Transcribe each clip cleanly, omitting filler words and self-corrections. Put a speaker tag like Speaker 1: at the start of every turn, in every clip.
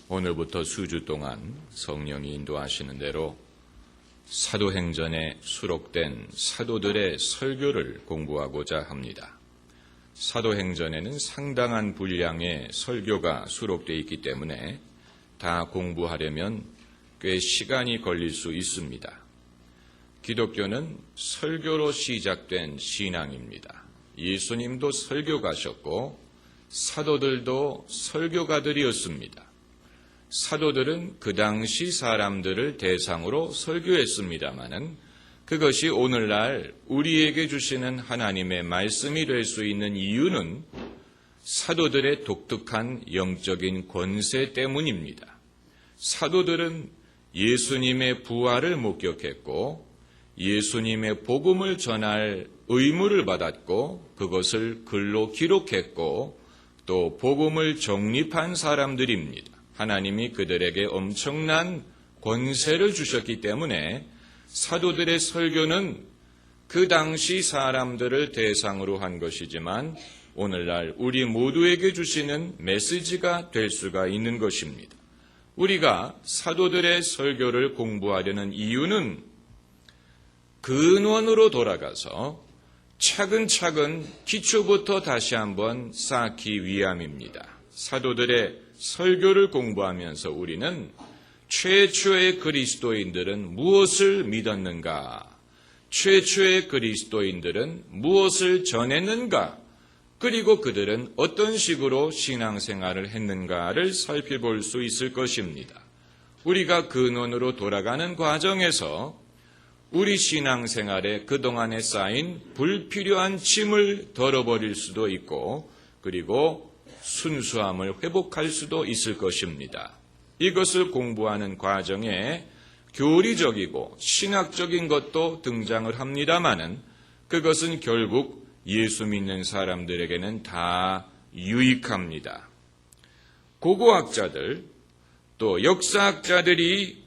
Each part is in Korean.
Speaker 1: 오늘부터 수주 동안 성령이 인도하시는 대로 사도행전에 수록된 사도들의 설교를 공부하고자 합니다. 사도행전에는 상당한 분량의 설교가 수록되어 있기 때문에 다 공부하려면 꽤 시간이 걸릴 수 있습니다. 기독교는 설교로 시작된 신앙입니다. 예수님도 설교가셨고 사도들도 설교가들이었습니다. 사도들은 그 당시 사람들을 대상으로 설교했습니다마는 그것이 오늘날 우리에게 주시는 하나님의 말씀이 될 수 있는 이유는 사도들의 독특한 영적인 권세 때문입니다. 사도들은 예수님의 부활을 목격했고 예수님의 복음을 전할 의무를 받았고 그것을 글로 기록했고 또 복음을 정립한 사람들입니다. 하나님이 그들에게 엄청난 권세를 주셨기 때문에 사도들의 설교는 그 당시 사람들을 대상으로 한 것이지만 오늘날 우리 모두에게 주시는 메시지가 될 수가 있는 것입니다. 우리가 사도들의 설교를 공부하려는 이유는 근원으로 돌아가서 차근차근 기초부터 다시 한번 쌓기 위함입니다. 사도들의 설교를 공부하면서 우리는 최초의 그리스도인들은 무엇을 믿었는가? 최초의 그리스도인들은 무엇을 전했는가? 그리고 그들은 어떤 식으로 신앙생활을 했는가를 살펴볼 수 있을 것입니다. 우리가 근원으로 돌아가는 과정에서 우리 신앙생활에 그동안에 쌓인 불필요한 짐을 덜어버릴 수도 있고 그리고 순수함을 회복할 수도 있을 것입니다. 이것을 공부하는 과정에 교리적이고 신학적인 것도 등장을 합니다마는 그것은 결국 예수 믿는 사람들에게는 다 유익합니다. 고고학자들 또 역사학자들이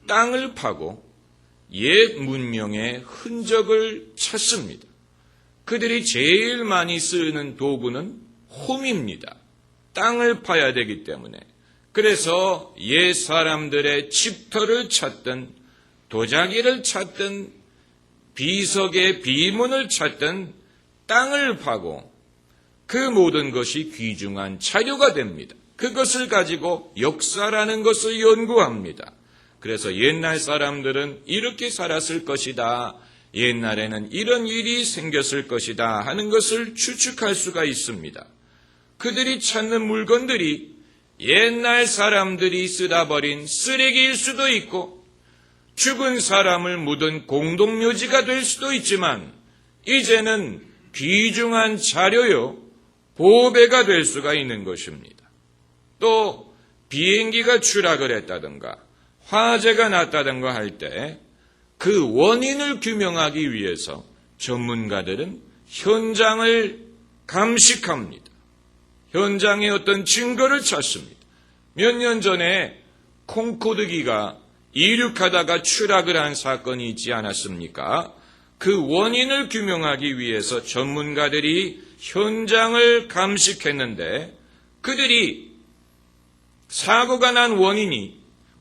Speaker 1: 땅을 파고 옛 문명의 흔적을 찾습니다. 그들이 제일 많이 쓰는 도구는 홈입니다. 땅을 파야 되기 때문에. 그래서 옛 사람들의 집터를 찾든 도자기를 찾든 비석의 비문을 찾든 땅을 파고 그 모든 것이 귀중한 자료가 됩니다. 그것을 가지고 역사라는 것을 연구합니다. 그래서 옛날 사람들은 이렇게 살았을 것이다. 옛날에는 이런 일이 생겼을 것이다 하는 것을 추측할 수가 있습니다. 그들이 찾는 물건들이 옛날 사람들이 쓰다 버린 쓰레기일 수도 있고 죽은 사람을 묻은 공동묘지가 될 수도 있지만 이제는 귀중한 자료요, 보배가 될 수가 있는 것입니다. 또 비행기가 추락을 했다든가 화재가 났다든가 할 때 그 원인을 규명하기 위해서 전문가들은 현장을 감식합니다. 현장에 어떤 증거를 찾습니다. 몇 년 전에 콩코드기가 이륙하다가 추락을 한 사건이 있지 않았습니까? 그 원인을 규명하기 위해서 전문가들이 현장을 감식했는데 그들이 사고가 난 원인이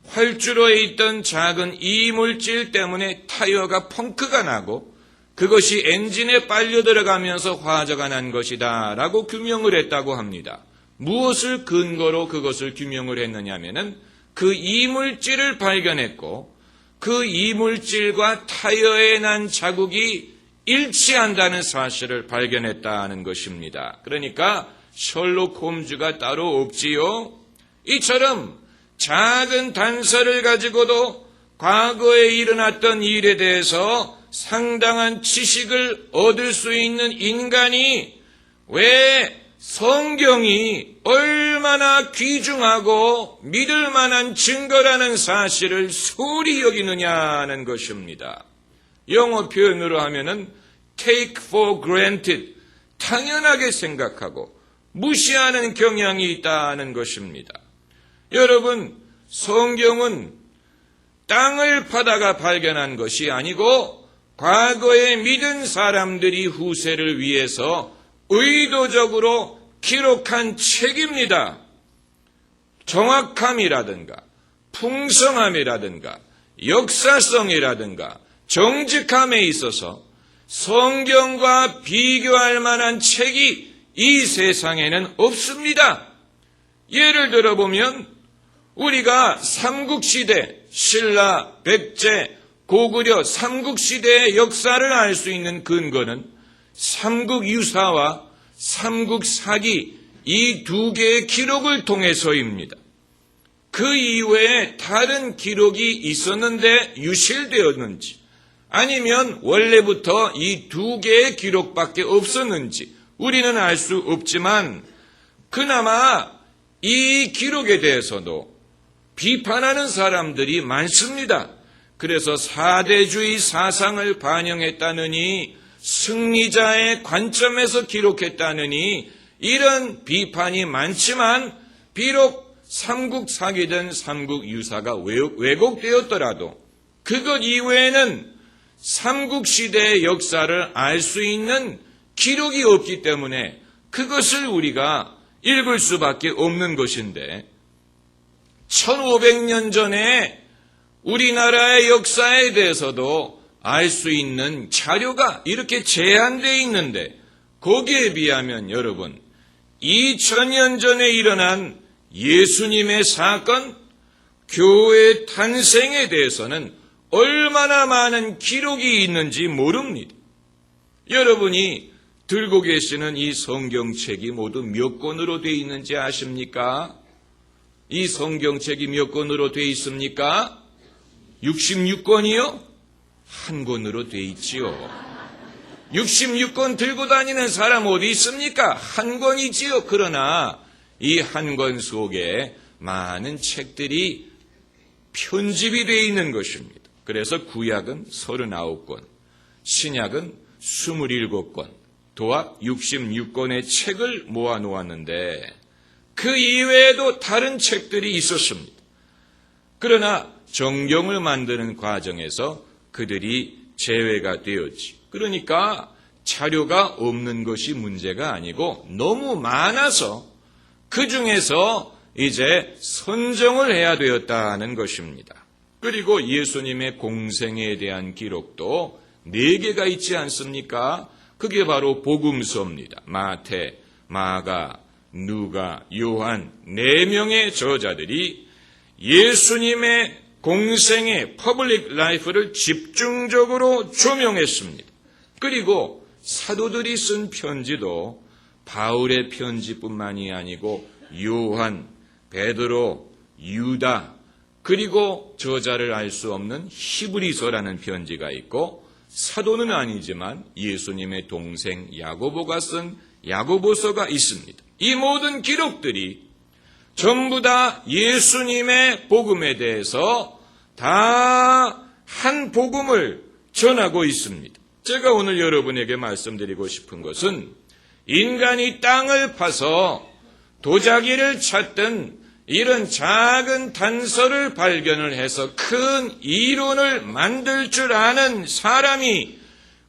Speaker 1: 활주로에 있던 작은 이물질 때문에 타이어가 펑크가 나고 그것이 엔진에 빨려 들어가면서 화재가 난 것이다 라고 규명을 했다고 합니다. 무엇을 근거로 그것을 규명을 했느냐면은 그 이물질을 발견했고 그 이물질과 타이어에 난 자국이 일치한다는 사실을 발견했다는 것입니다. 그러니까 셜록 홈즈가 따로 없지요. 이처럼 작은 단서를 가지고도 과거에 일어났던 일에 대해서 상당한 지식을 얻을 수 있는 인간이 왜 성경이 얼마나 귀중하고 믿을 만한 증거라는 사실을 소홀히 여기느냐는 것입니다. 영어 표현으로 하면은 take for granted, 당연하게 생각하고 무시하는 경향이 있다는 것입니다. 여러분, 성경은 땅을 파다가 발견한 것이 아니고 과거에 믿은 사람들이 후세를 위해서 의도적으로 기록한 책입니다. 정확함이라든가 풍성함이라든가 역사성이라든가 정직함에 있어서 성경과 비교할 만한 책이 이 세상에는 없습니다. 예를 들어보면 우리가 삼국시대, 신라, 백제, 고구려 삼국시대의 역사를 알 수 있는 근거는 삼국유사와 삼국사기 이 두 개의 기록을 통해서입니다. 그 이외에 다른 기록이 있었는데 유실되었는지 아니면 원래부터 이 두 개의 기록밖에 없었는지 우리는 알 수 없지만 그나마 이 기록에 대해서도 비판하는 사람들이 많습니다. 그래서 사대주의 사상을 반영했다느니 승리자의 관점에서 기록했다느니 이런 비판이 많지만 비록 삼국사기든 삼국유사가 왜곡되었더라도 그것 이외에는 삼국시대의 역사를 알 수 있는 기록이 없기 때문에 그것을 우리가 읽을 수밖에 없는 것인데 1500년 전에 우리나라의 역사에 대해서도 알 수 있는 자료가 이렇게 제한되어 있는데 거기에 비하면 여러분 2000년 전에 일어난 예수님의 사건, 교회 탄생에 대해서는 얼마나 많은 기록이 있는지 모릅니다. 여러분이 들고 계시는 이 성경책이 모두 몇 권으로 되어 있는지 아십니까? 이 성경책이 몇 권으로 되어 있습니까? 66권이요? 한 권으로 되어 있지요. 66권 들고 다니는 사람 어디 있습니까? 한 권이지요. 그러나 이 한 권 속에 많은 책들이 편집이 되어 있는 것입니다. 그래서 구약은 39권, 신약은 27권, 도합 66권의 책을 모아 놓았는데 그 이외에도 다른 책들이 있었습니다. 그러나 정경을 만드는 과정에서 그들이 제외가 되었지. 그러니까 자료가 없는 것이 문제가 아니고 너무 많아서 그 중에서 이제 선정을 해야 되었다는 것입니다. 그리고 예수님의 공생에 대한 기록도 4개가 있지 않습니까? 그게 바로 복음서입니다. 마태, 마가, 누가, 요한 4명의 저자들이 예수님의 공생의 퍼블릭 라이프를 집중적으로 조명했습니다. 그리고 사도들이 쓴 편지도 바울의 편지뿐만이 아니고 요한, 베드로, 유다, 그리고 저자를 알 수 없는 히브리서라는 편지가 있고 사도는 아니지만 예수님의 동생 야고보가 쓴 야고보서가 있습니다. 이 모든 기록들이 전부 다 예수님의 복음에 대해서 다 한 복음을 전하고 있습니다. 제가 오늘 여러분에게 말씀드리고 싶은 것은 인간이 땅을 파서 도자기를 찾든 이런 작은 단서를 발견을 해서 큰 이론을 만들 줄 아는 사람이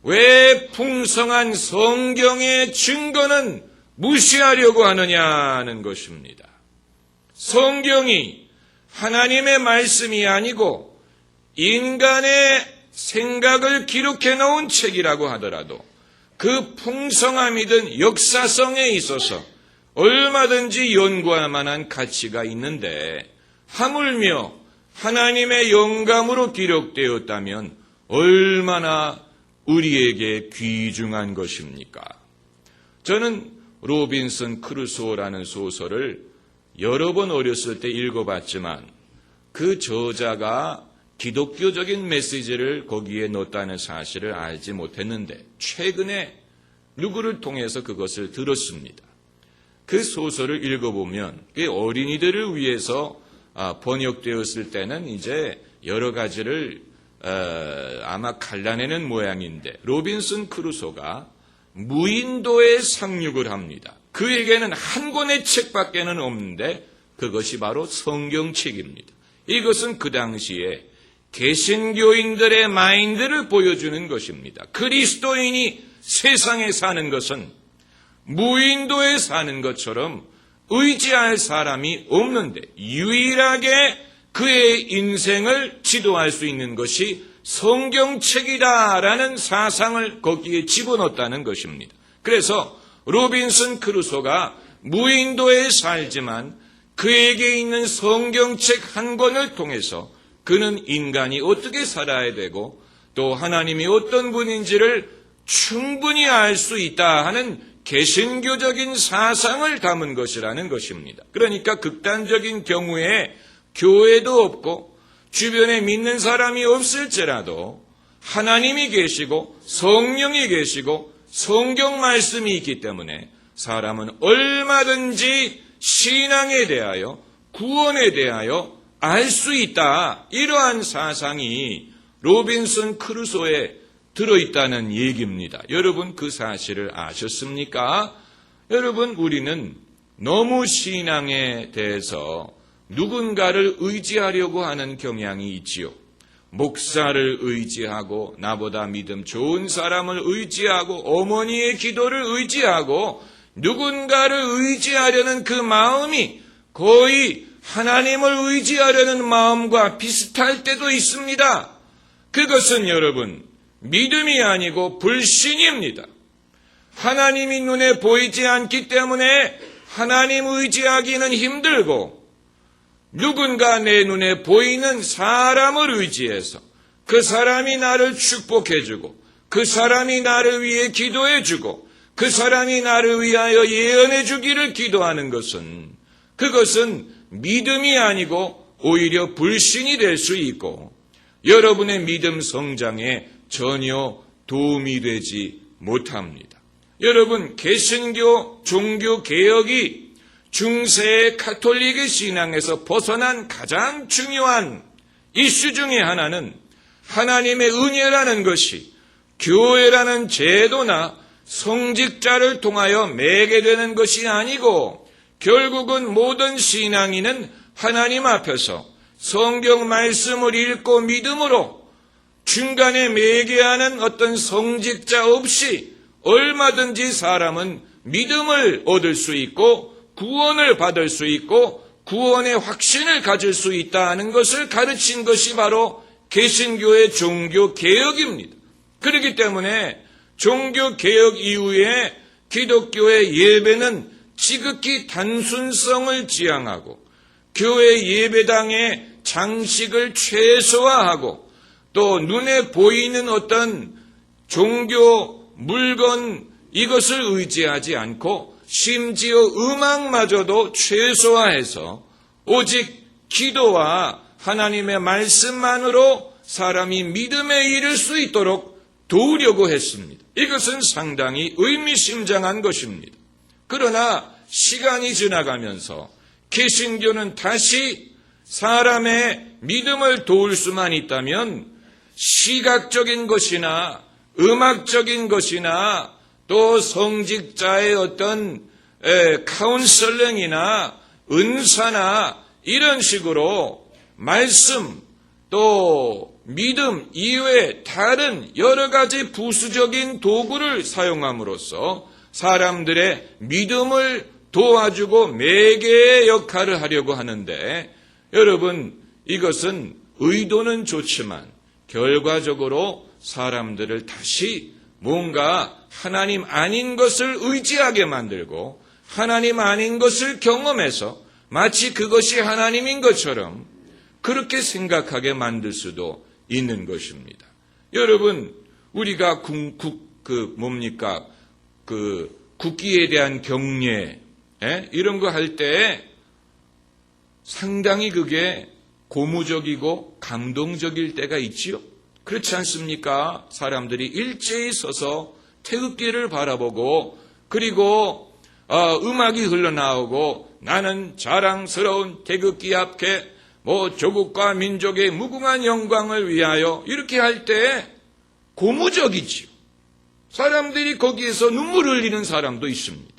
Speaker 1: 왜 풍성한 성경의 증거는 무시하려고 하느냐는 것입니다. 성경이 하나님의 말씀이 아니고 인간의 생각을 기록해 놓은 책이라고 하더라도 그 풍성함이든 역사성에 있어서 얼마든지 연구할 만한 가치가 있는데 하물며 하나님의 영감으로 기록되었다면 얼마나 우리에게 귀중한 것입니까? 저는 로빈슨 크루소라는 소설을 여러 번 어렸을 때 읽어봤지만 그 저자가 기독교적인 메시지를 거기에 넣었다는 사실을 알지 못했는데 최근에 누구를 통해서 그것을 들었습니다. 그 소설을 읽어보면 어린이들을 위해서 번역되었을 때는 이제 여러 가지를 아마 갈라내는 모양인데 로빈슨 크루소가 무인도에 상륙을 합니다. 그에게는 한 권의 책밖에는 없는데 그것이 바로 성경책입니다. 이것은 그 당시에 개신교인들의 마인드를 보여주는 것입니다. 그리스도인이 세상에 사는 것은 무인도에 사는 것처럼 의지할 사람이 없는데 유일하게 그의 인생을 지도할 수 있는 것이 성경책이다라는 사상을 거기에 집어넣었다는 것입니다. 그래서 로빈슨 크루소가 무인도에 살지만 그에게 있는 성경책 한 권을 통해서 그는 인간이 어떻게 살아야 되고 또 하나님이 어떤 분인지를 충분히 알 수 있다 하는 개신교적인 사상을 담은 것이라는 것입니다. 그러니까 극단적인 경우에 교회도 없고 주변에 믿는 사람이 없을지라도 하나님이 계시고 성령이 계시고 성경 말씀이 있기 때문에 사람은 얼마든지 신앙에 대하여 구원에 대하여 알 수 있다. 이러한 사상이 로빈슨 크루소에 들어있다는 얘기입니다. 여러분 그 사실을 아셨습니까? 여러분 우리는 너무 신앙에 대해서 누군가를 의지하려고 하는 경향이 있지요. 목사를 의지하고 나보다 믿음 좋은 사람을 의지하고 어머니의 기도를 의지하고 누군가를 의지하려는 그 마음이 거의 하나님을 의지하려는 마음과 비슷할 때도 있습니다. 그것은 여러분 믿음이 아니고 불신입니다. 하나님이 눈에 보이지 않기 때문에 하나님 의지하기는 힘들고 누군가 내 눈에 보이는 사람을 의지해서 그 사람이 나를 축복해주고 그 사람이 나를 위해 기도해주고 그 사람이 나를 위하여 예언해주기를 기도하는 것은 그것은 믿음이 아니고 오히려 불신이 될 수 있고 여러분의 믿음 성장에 전혀 도움이 되지 못합니다. 여러분 개신교 종교개혁이 중세의 가톨릭의 신앙에서 벗어난 가장 중요한 이슈 중에 하나는 하나님의 은혜라는 것이 교회라는 제도나 성직자를 통하여 매개되는 것이 아니고 결국은 모든 신앙인은 하나님 앞에서 성경 말씀을 읽고 믿음으로 중간에 매개하는 어떤 성직자 없이 얼마든지 사람은 믿음을 얻을 수 있고 구원을 받을 수 있고 구원의 확신을 가질 수 있다는 것을 가르친 것이 바로 개신교의 종교개혁입니다. 그렇기 때문에 종교개혁 이후에 기독교의 예배는 지극히 단순성을 지향하고 교회 예배당의 장식을 최소화하고 또 눈에 보이는 어떤 종교 물건 이것을 의지하지 않고 심지어 음악마저도 최소화해서 오직 기도와 하나님의 말씀만으로 사람이 믿음에 이를 수 있도록 도우려고 했습니다. 이것은 상당히 의미심장한 것입니다. 그러나 시간이 지나가면서 개신교는 다시 사람의 믿음을 도울 수만 있다면 시각적인 것이나 음악적인 것이나 또 성직자의 어떤 카운슬링이나 은사나 이런 식으로 말씀 또 믿음 이외에 다른 여러 가지 부수적인 도구를 사용함으로써 사람들의 믿음을 도와주고 매개의 역할을 하려고 하는데 여러분 이것은 의도는 좋지만 결과적으로 사람들을 다시 뭔가 하나님 아닌 것을 의지하게 만들고 하나님 아닌 것을 경험해서 마치 그것이 하나님인 것처럼 그렇게 생각하게 만들 수도 있는 것입니다. 여러분 우리가 국기에 대한 경례 이런 거 할 때 상당히 그게 고무적이고 감동적일 때가 있지요. 그렇지 않습니까? 사람들이 일제히 서서 태극기를 바라보고 그리고 음악이 흘러나오고 나는 자랑스러운 태극기 앞에 조국과 민족의 무궁한 영광을 위하여 이렇게 할 때 고무적이지요. 사람들이 거기에서 눈물을 흘리는 사람도 있습니다.